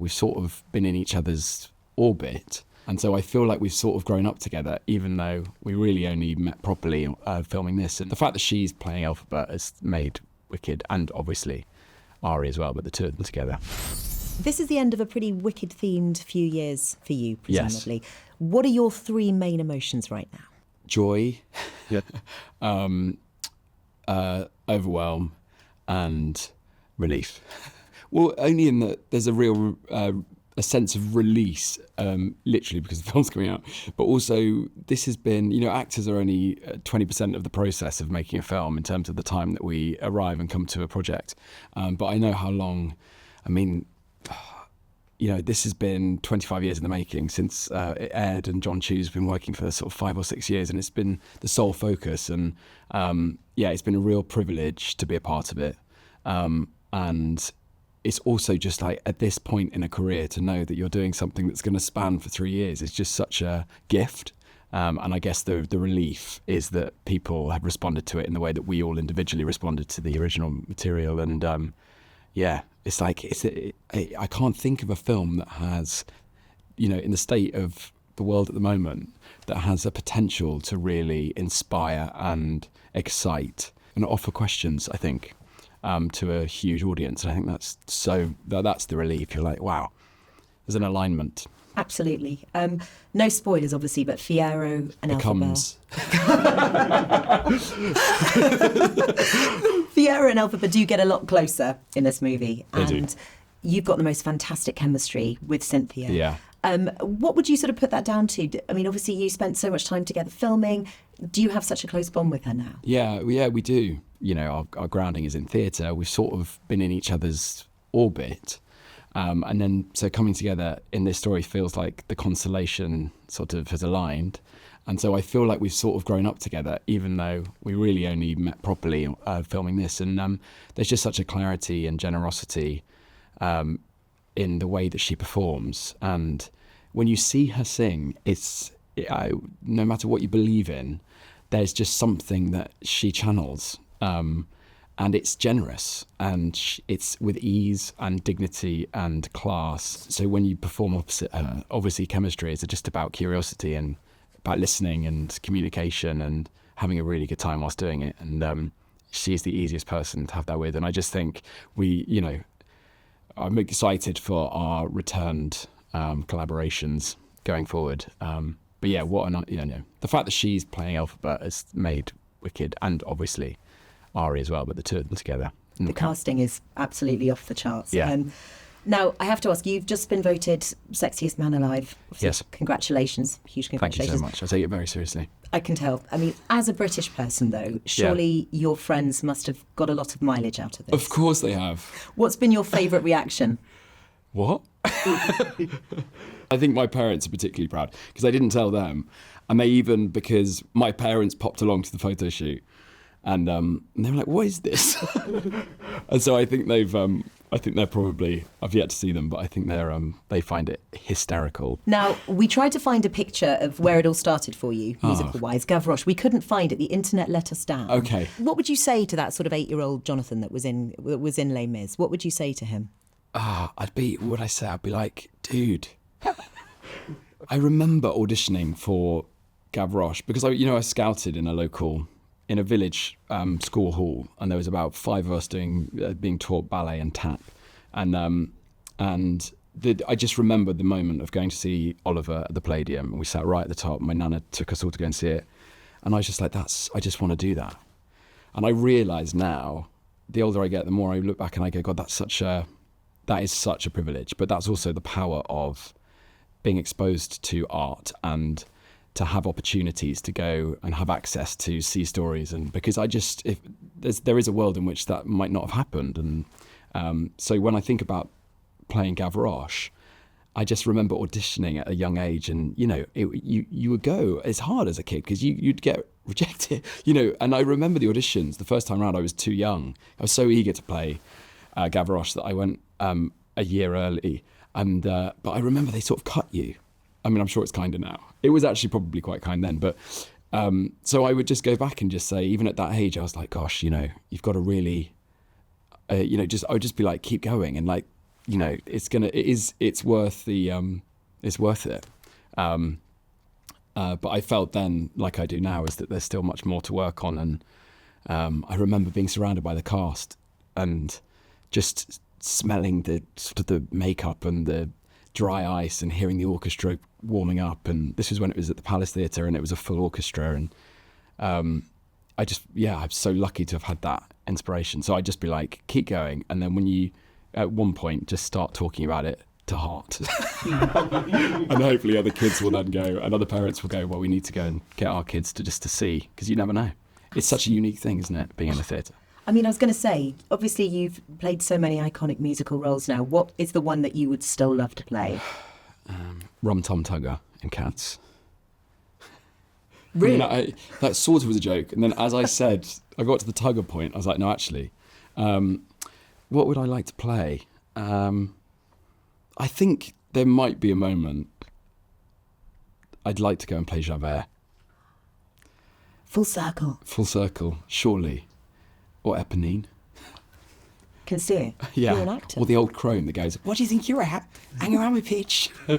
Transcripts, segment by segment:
We've sort of been in each other's orbit. And so I feel like we've sort of grown up together, even though we really only met properly filming this. And the fact that she's playing Elphaba has made Wicked, and obviously Ari as well, but the two of them together. This is the end of a pretty Wicked-themed few years for you, presumably. Yes. What are your three main emotions right now? Joy, overwhelm, and relief. Well, only in that there's a real a sense of release, literally because the film's coming out. But also, this has been, actors are only 20% of the process of making a film in terms of the time that we arrive and come to a project. But I know how long, this has been 25 years in the making since it aired, and John Chu's been working for sort of 5 or 6 years, and it's been the sole focus. And it's been a real privilege to be a part of it. And it's also just like at this point in a career to know that you're doing something that's going to span for 3 years is just such a gift. And I guess the relief is that people have responded to it in the way that we all individually responded to the original material. And it's like I can't think of a film that has, in the state of the world at the moment, that has a potential to really inspire and excite and offer questions, I think, to a huge audience. And I think that's the relief. You're like, wow, there's an alignment. Absolutely. No spoilers, obviously, but Fiyero and Becomes... Fiyero and Elphaba do get a lot closer in this movie. They do. You've got the most fantastic chemistry with Cynthia. Yeah. What would you sort of put that down to? I mean, obviously you spent so much time together filming. Do you have such a close bond with her now? Yeah, we do. Our grounding is in theatre. We've sort of been in each other's orbit. And then so coming together in this story feels like the constellation sort of has aligned. And so I feel like we've sort of grown up together, even though we really only met properly filming this. And there's just such a clarity and generosity in the way that she performs. And when you see her sing, no matter what you believe in, there's just something that she channels. And it's generous, and it's with ease and dignity and class. So when you perform opposite her, obviously chemistry is just about curiosity and about listening and communication and having a really good time whilst doing it. And she's the easiest person to have that with. And I just think I'm excited for our returned collaborations going forward. But yeah, the fact that she's playing Elphaba has made Wicked, and obviously Ari as well, but the two of them together. The casting is absolutely off the charts. Yeah. Now, I have to ask, you've just been voted Sexiest Man Alive. Yes. Congratulations. Huge congratulations. Thank you so much. I take it very seriously. I can tell. I mean, as a British person, though, surely your friends must have got a lot of mileage out of this. Of course they have. What's been your favourite reaction? What? I think my parents are particularly proud because I didn't tell them. And because my parents popped along to the photo shoot. And they were like, "What is this?" And so I think they're probably. I've yet to see them, but I think they find it hysterical. Now, we tried to find a picture of where it all started for you, musical-wise. Gavroche. We couldn't find it. The internet let us down. Okay. What would you say to that sort of 8-year-old Jonathan that was in Les Mis? What would you say to him? I'd be like, dude. I remember auditioning for Gavroche because I scouted in a village school hall, and there was about 5 of us being taught ballet and tap, and I just remember the moment of going to see Oliver at the Palladium, and we sat right at the top. My nana took us all to go and see it, and I was just like, I just want to do that. And I realise now, the older I get, the more I look back and I go, God, that is such a privilege. But that's also the power of being exposed to art and to have opportunities to go and have access to see stories. And because there is a world in which that might not have happened. And so when I think about playing Gavroche, I just remember auditioning at a young age, and you would go. It's hard as a kid because you'd get rejected, And I remember the auditions. The first time around, I was too young. I was so eager to play Gavroche that I went a year early, but I remember they sort of cut you. I mean, I'm sure it's kinder now. It was actually probably quite kind then, but so I would just go back and just say, even at that age, I was like, gosh, you've got to really, I would just be like, keep going, and like, it's worth it. But I felt then, like I do now, is that there's still much more to work on. And I remember being surrounded by the cast and just smelling the sort of the makeup and the dry ice and hearing the orchestra warming up. And this was when it was at the Palace Theatre and it was a full orchestra. And I'm so lucky to have had that inspiration. So I'd just be like, keep going. And then when you, at one point, just start talking about it to heart. And hopefully other kids will then go, and other parents will go, well, we need to go and get our kids to see, because you never know. It's such a unique thing, isn't it, being in a theatre? I mean, I was going to say, obviously you've played so many iconic musical roles now. What is the one that you would still love to play? Rum Tum Tugger in Cats. Really? I mean, that sort of was a joke. And then as I said, I got to the Tugger point, I was like, no, actually, what would I like to play? I think there might be a moment I'd like to go and play Javert. Full circle. Full circle, surely. Or Eponine. Can see it. Yeah. You're an actor. Or the old crone that goes, what do you think you're at? Hang around with Pitch. I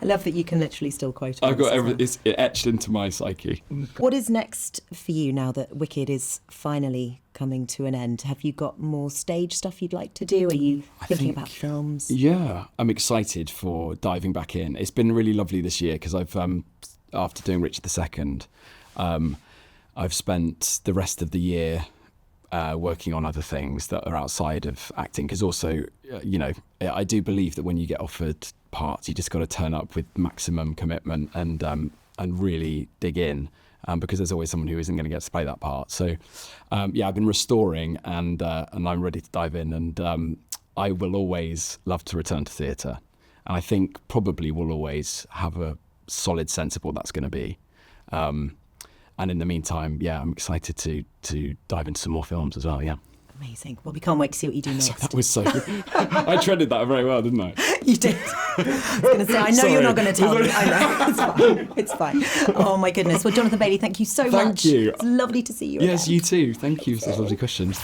love that you can literally still quote it. I've got it's etched into my psyche. What is next for you now that Wicked is finally coming to an end? Have you got more stage stuff you'd like to do? Are you thinking about films? Yeah, I'm excited for diving back in. It's been really lovely this year because I've, after doing Richard II, I've spent the rest of the year working on other things that are outside of acting, because also, I do believe that when you get offered parts, you just got to turn up with maximum commitment and really dig in, because there's always someone who isn't going to get to play that part. So, I've been restoring and I'm ready to dive in, and I will always love to return to theatre, and I think probably will always have a solid sense of what that's going to be. And in the meantime, I'm excited to dive into some more films as well, yeah. Amazing. Well, we can't wait to see what you do next. That was so good. I treaded that very well, didn't I? You did. I was going to say, I know Sorry. you're not going to tell me. I know. It's fine. Oh, my goodness. Well, Jonathan Bailey, thank you so much. Thank you. It's lovely to see you Yes, again. you too. Thank you for those lovely questions.